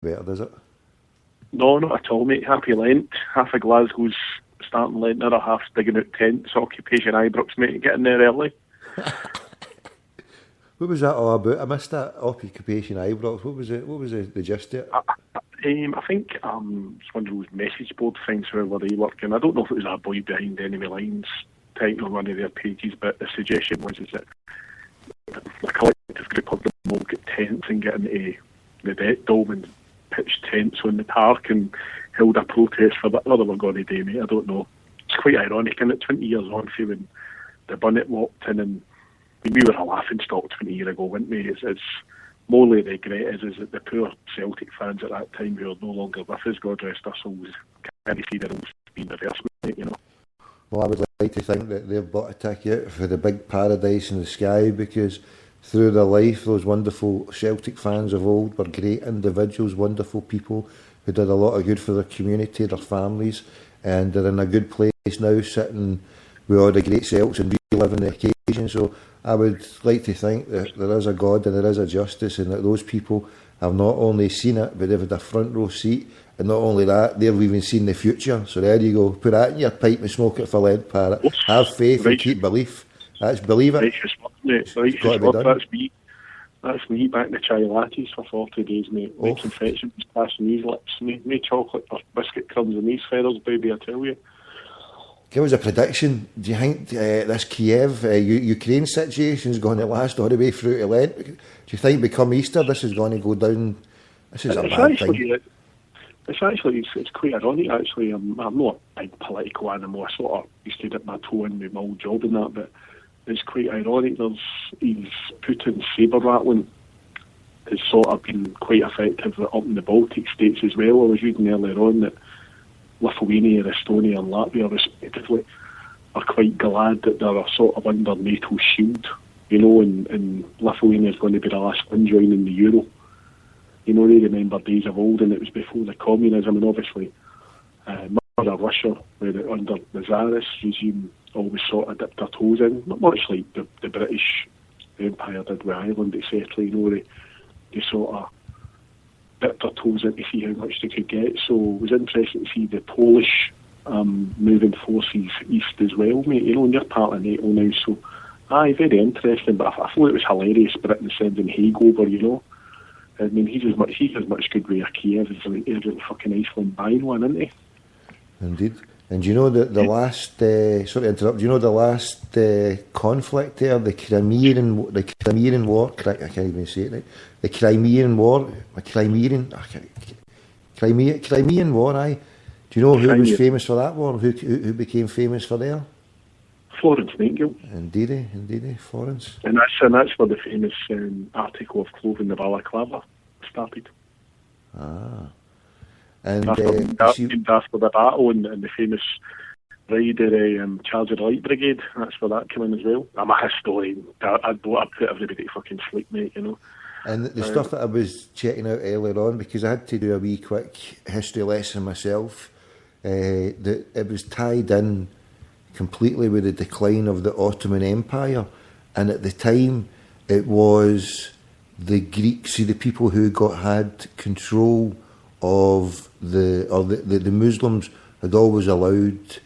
better, does it? No, not at all, mate. Happy Lent. Half of Glasgow's starting Lent, the other half's digging out tents, Occupation Ibrox, mate, getting there early. What was that all about? I missed that Occupation Ibrox. What was it? What was the gist of it? I think it's one of those message board things where they work, and I don't know if it was a boy behind enemy lines type on one of their pages, but the suggestion was that a collective group of them all get tents and get into the debt dome and pitched tents on the park and held a protest for that. What they were going to do, mate, I don't know. It's quite ironic, isn't it? 20 years on, see, when the Bunnet walked in, and we were a laughing stock 20 years ago, weren't we? It's morally the regret is that the poor Celtic fans at that time who are no longer with us, God rest their souls, can't see their own being reversed, mate, you know. Well, I would like to think that they've bought a ticket for the big paradise in the sky, because through their life, those wonderful Celtic fans of old were great individuals, wonderful people who did a lot of good for their community, their families, and they're in a good place now, sitting with all the great Celts and reliving the occasion. So I would like to think that there is a God and there is a justice, and that those people have not only seen it, but they've had a front row seat, and not only that, they've even seen the future. So there you go, put that in your pipe and smoke it for lead, Parrot. Have faith and keep belief. That's believe it. Righteous word, mate. Righteous word. That's me back to chai lattes for 40 days, mate. Oh. Making confections passing these lips, mate. No chocolate or biscuit crumbs in these feathers, baby, I tell you. Give us a prediction. Do you think this Kiev, Ukraine situation is going to last all the way through to Lent? Do you think become Easter this is going to go down? This is a bad thing. It's quite ironic, actually. I'm not a big political animal. I sort of used to dip my toe in with my old job and that, but it's quite ironic. He's Putin's sabre rattling has sort of been quite effective up in the Baltic states as well. I was reading earlier on that Lithuania, Estonia and Latvia respectively are quite glad that they're sort of under NATO's shield, you know, and Lithuania is going to be the last one joining the Euro. You know, they remember days of old, and it was before the communism, and obviously Mother Russia, where under the Tsarist regime always sort of dipped their toes in, much like the British Empire did with Ireland, etc. You know, they sort of dipped their toes in to see how much they could get. So it was interesting to see the Polish moving forces east as well, mate. You know, and you're part of NATO now, so very interesting. But I thought it was hilarious Britain sending Haig over, you know. I mean, he's as much good with a Kiev as every fucking Iceland buying one, isn't he? Indeed. And do you know that the last, sorry to interrupt, do you know the last conflict there, the Crimean War, I can't even say it right, the Crimean War, Crimean War, aye. Do you know who was famous for that war, who became famous for there? Florence Nightingale. Indeed, Florence. And that's where the famous article of clothing, the balaclava, started. Ah. And after the battle and the famous rider Charge of the Light Brigade, that's where that came in as well. I'm a historian. I'd put everybody to fucking sleep, mate, you know. And the stuff that I was checking out earlier on, because I had to do a wee quick history lesson myself, that it was tied in completely with the decline of the Ottoman Empire, and at the time it was the Greeks, the people who had control of the Muslims had always allowed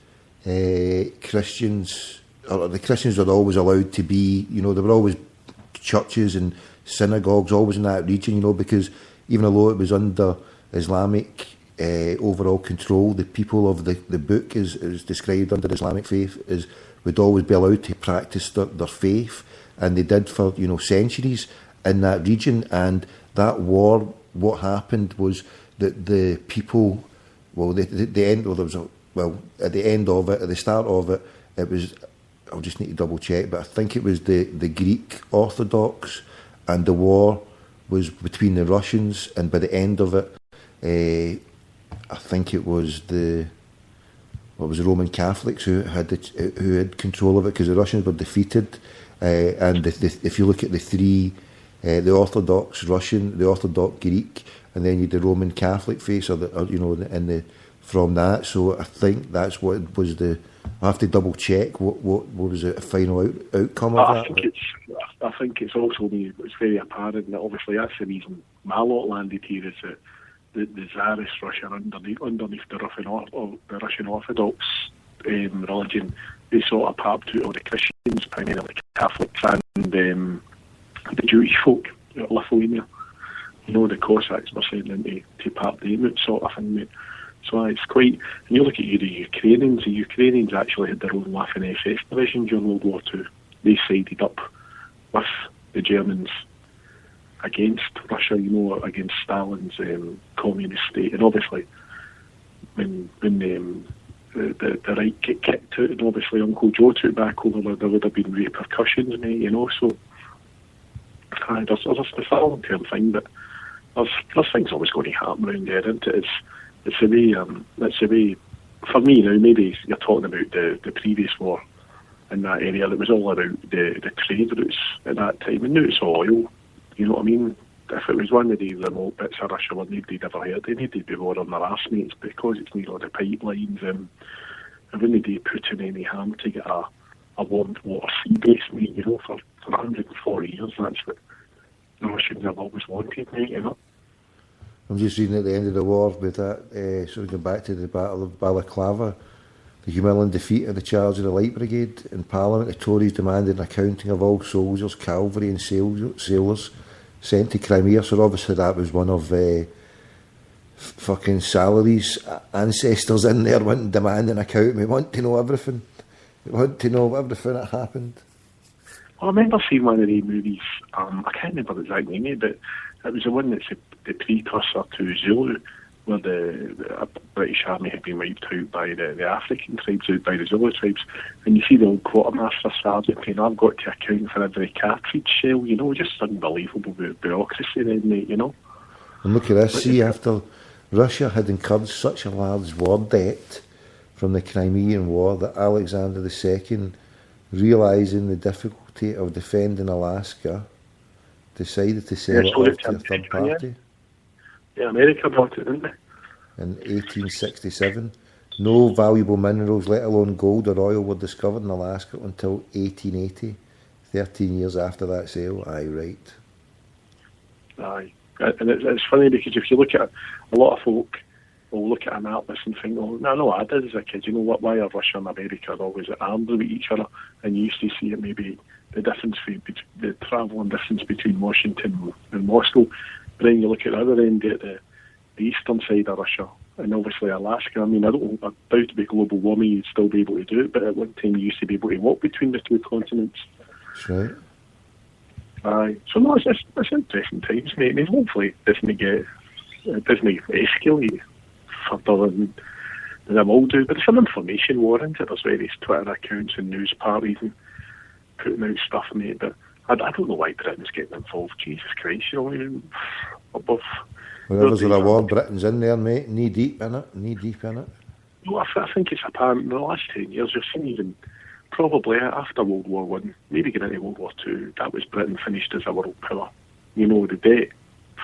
Christians, or the Christians were always allowed to be, you know, there were always churches and synagogues always in that region, you know, because even though it was under Islamic overall control, the people of the book is described under Islamic faith would always be allowed to practice their faith, and they did for, you know, centuries in that region. And that war, what happened was that the people, at the end of it, at the start of it, it was, I'll just need to double check, but I think it was the Greek Orthodox, and the war was between the Russians, and by the end of it, I think it was the Roman Catholics who had control of it, because the Russians were defeated, and if you look at the three, the Orthodox Russian, the Orthodox Greek, and then you had the Roman Catholic faith, from that. So I think that's what was I have to double check what was the final outcome of that. I think it's also it's very apparent that obviously that's the reason my lot landed here, is that the Tsarist Russia underneath the Russian Orthodox religion, they sort of parked out all the Christians, primarily Catholics, and the Jewish folk out of Lithuania. You know, the Cossacks were sent in to part them out, sort of thing, mate. So it's quite... And you look at the Ukrainians actually had their own Waffen-SS division during World War II. They sided up with the Germans against Russia, you know, against Stalin's communist state. And obviously, when the right get kicked out, and obviously Uncle Joe took back over, there would have been repercussions, mate, you know. So there's a long-term thing, but there's things always going to happen around there, isn't it? It's the way, for me now, maybe you're talking about the previous war in that area, that was all about the trade routes at that time, and now it's all oil, you know what I mean? If it was one of the remote bits of Russia where nobody'd ever heard, they needed to be more on their arse, mates, because it's near all the pipelines, and wouldn't they put in any harm to get a warmed water sea base, mate, you know, for 140 years. That's what the Russians have always wanted, mate, you know. I'm just reading at the end of the war with that, sort of going back to the Battle of Balaclava, the humiliating defeat of the charge of the Light Brigade. In Parliament, the Tories demanded an accounting of all soldiers, cavalry and sailors sent to Crimea. So obviously that was one of fucking Salary's ancestors in there wanting to demand an account. We want to know everything. We want to know everything that happened. Well, I remember seeing one of the movies, I can't remember the exact name, but it was the one that's the precursor to Zulu, where the British Army had been wiped out by the African tribes, out by the Zulu tribes, and you see the old quartermaster sergeant saying, I've got to account for every cartridge shell, you know, just unbelievable bureaucracy then, mate, you know. And look at this, see, after Russia had incurred such a large war debt from the Crimean War that Alexander II, realising the difficulty of defending Alaska, decided to sell it off to a third party. Yeah, America bought it, didn't they? In 1867. No valuable minerals, let alone gold or oil, were discovered in Alaska until 1880, 13 years after that sale. Aye, right. Aye. And it's funny because if you look at a lot of folk will look at an atlas and think, oh, no, I did as a kid, you know what, why are Russia and America always at arms with each other? And you used to see it maybe the difference, the travelling distance between Washington and Moscow. But then you look at the other end, at the eastern side of Russia, and obviously Alaska. I mean, I doubt to be global warming you'd still be able to do it, but at one time you used to be able to walk between the two continents. That's right. Aye. So no, it's interesting times, mate. I mean, hopefully it doesn't escalate further than them all do. But it's an information war, isn't it? There's various Twitter accounts and news parties and putting out stuff, mate, but I don't know why Britain's getting involved. Jesus Christ, you know, I mean, above... Whenever there's a war, Britain's in there, mate, knee deep in it. No, I think it's apparent in the last 10 years, you've seen even, probably after World War One, maybe getting into World War Two, that was Britain finished as a world power. You know, the debt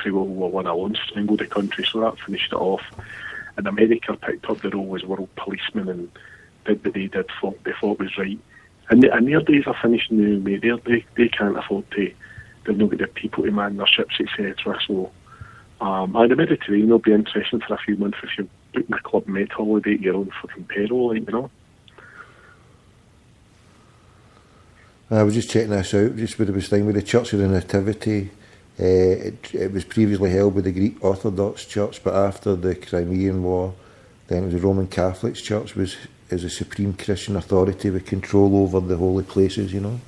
for World War One alone strangled the country, so that finished it off. And America picked up the role as world policeman and did what they did, they thought was right. And their days are finished now, mate. They can't afford to, they've not got the people to man their ships, etc. So, the Mediterranean will be interesting for a few months if you're booking a Club Med holiday at your own fucking peril, like, you know. I was just checking this out, just with this thing with the Church of the Nativity. It was previously held by the Greek Orthodox Church, but after the Crimean War, then it was the Roman Catholic Church as a supreme Christian authority with control over the holy places, you know.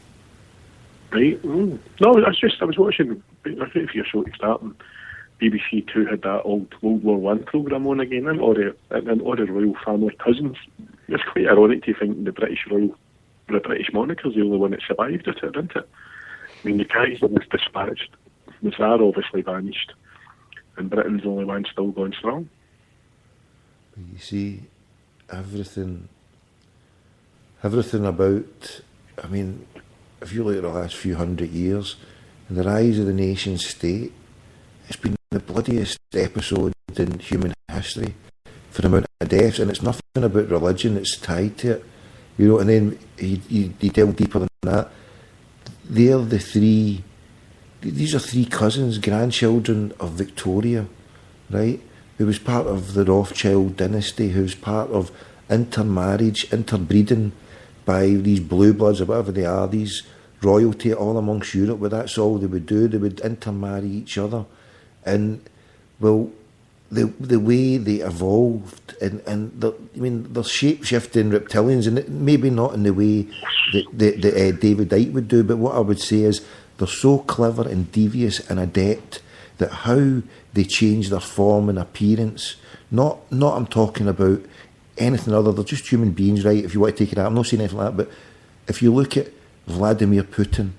Right. No, I was watching, I think if you're short to start, and BBC Two had that old World War One programme on again, and all the royal family cousins. It's quite ironic to think the British monarchy's the only one that survived it, isn't it? I mean, the Kaiser was dispatched, the Tsar obviously vanished, and Britain's the only one still going strong. You see, everything about, I mean, if you look at the last few hundred years, in the rise of the nation state, it's been the bloodiest episode in human history for the amount of deaths, and it's nothing about religion that's tied to it, you know. And then you delve deeper than that. These are three cousins, grandchildren of Victoria, right? who was part of the Rothschild dynasty, who was part of intermarriage, interbreeding by these blue bloods or whatever they are, these royalty all amongst Europe, where that's all they would do. They would intermarry each other. And, well, the way they evolved, and they're shape-shifting reptilians, and maybe not in the way that David Icke would do, but what I would say is they're so clever and devious and adept that how they change their form and appearance, not I'm talking about anything other, they're just human beings, right? If you want to take it out, I'm not saying anything like that, but if you look at Vladimir Putin,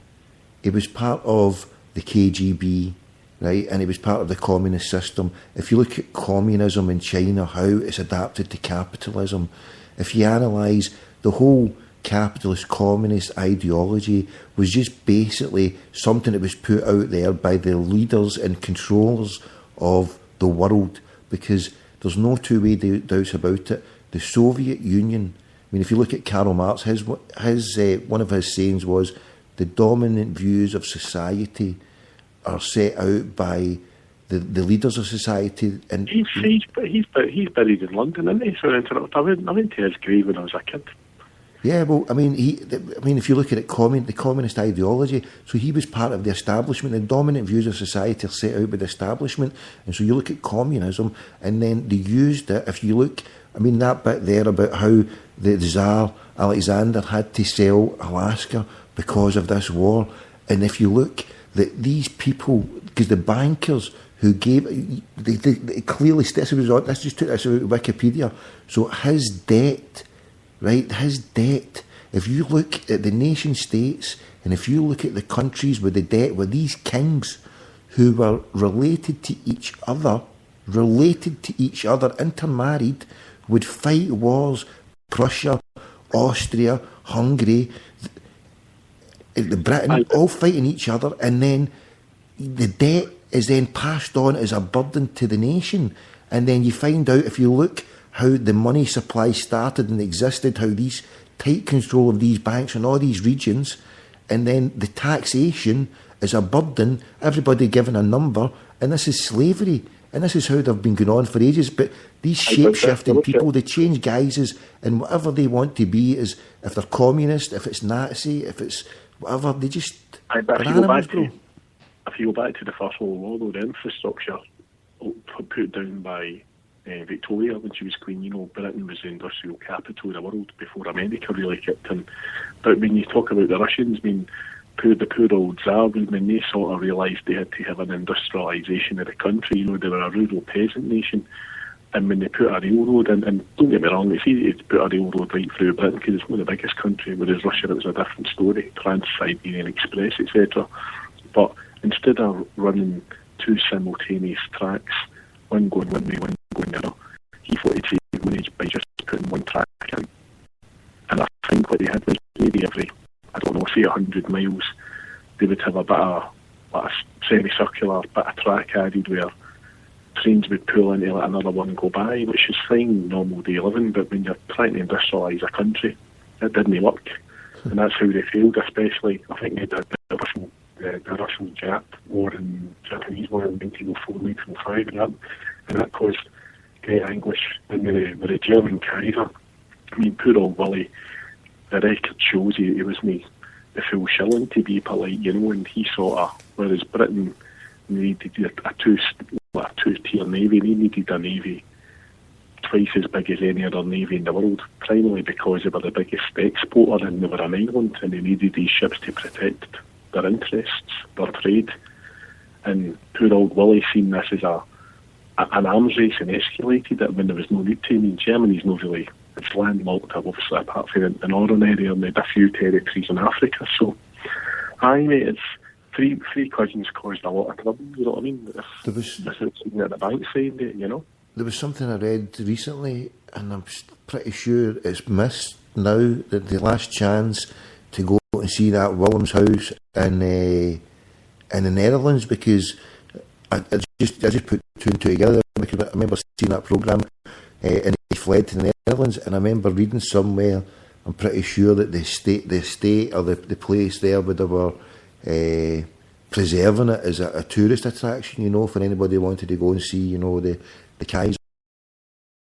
he was part of the KGB, right, and he was part of the communist system. If you look at communism in China, how it's adapted to capitalism, if you analyse the whole capitalist communist ideology was just basically something that was put out there by the leaders and controllers of the world, because there's no two-way doubts about it. The Soviet Union, I mean, if you look at Karl Marx, his one of his sayings was, the dominant views of society are set out by the leaders of society. And he's buried in London, isn't he? So I went to his grave when I was a kid. Yeah, well, I mean, if you look at it, the communist ideology, so he was part of the establishment. The dominant views of society are set out by the establishment, and so you look at communism, and then they used it. If you look, I mean, that bit there about how the Tsar Alexander had to sell Alaska because of this war, and if you look, that these people, because the bankers who gave, they clearly, let's just take this out of Wikipedia, so his debt, right, his debt, if you look at the nation states and if you look at the countries with the debt, with these kings who were related to each other, intermarried, would fight wars, Prussia, Austria, Hungary, the Britain, all fighting each other, and then the debt is then passed on as a burden to the nation. And then you find out, if you look how the money supply started and existed, how these tight control of these banks and all these regions, and then the taxation is a burden, everybody given a number, and this is slavery. And this is how they've been going on for ages. But these shape-shifting people, they change guises, and whatever they want to be is, if they're communist, if it's Nazi, if it's whatever, they just... If you go back to the First World War, though, the infrastructure put down by Victoria when she was Queen, Britain was the industrial capital of the world before America really kicked in. But when you talk about the Russians, I mean, the poor old Tsar, when they sort of realised they had to have an industrialisation of the country, they were a rural peasant nation, and when they put a railroad in, and don't get me wrong, it's easy to put a railroad right through Britain because it's one of the biggest countries, whereas Russia, it was a different story, Trans-Siberian Express, etc. But instead of running two simultaneous tracks, one going one way, one going the other, he thought he'd save money by just putting one track in. And I think what they had was maybe every, 100 miles, they would have a bit of a semicircular bit of track added where trains would pull into another one and go by, which is fine, normal day living, but when you're trying to industrialise a country, it didn't work. And that's how they failed, especially, I think they did the Russian-Jap war and Japanese war in 1904, 1905, and that caused great anguish. And with the German Kaiser, I mean, poor old Willie, the record shows he wasn't the full shilling, to be polite, and he sort of, whereas Britain needed a two-tier navy, they needed a navy twice as big as any other navy in the world, primarily because they were the biggest exporter and they were an island, and they needed these ships to protect their interests, their trade. And poor old Willie seen this as an arms race and escalated it when there was no need to. I mean, Germany's not really, it's landlocked, obviously, apart from the northern area, and they had a few territories in Africa. So, mate, it's three cousins caused a lot of trouble, you know what I mean? This is something that the bank's saying, There was something I read recently, and I'm pretty sure it's missed now, that the last chance to go and see that Willem's house in the Netherlands, because I just put two and two together, because I remember seeing that programme and he fled to the Netherlands, and I remember reading somewhere, I'm pretty sure that the estate or the place there where they were preserving it as a tourist attraction, for anybody who wanted to go and see, the the Kai's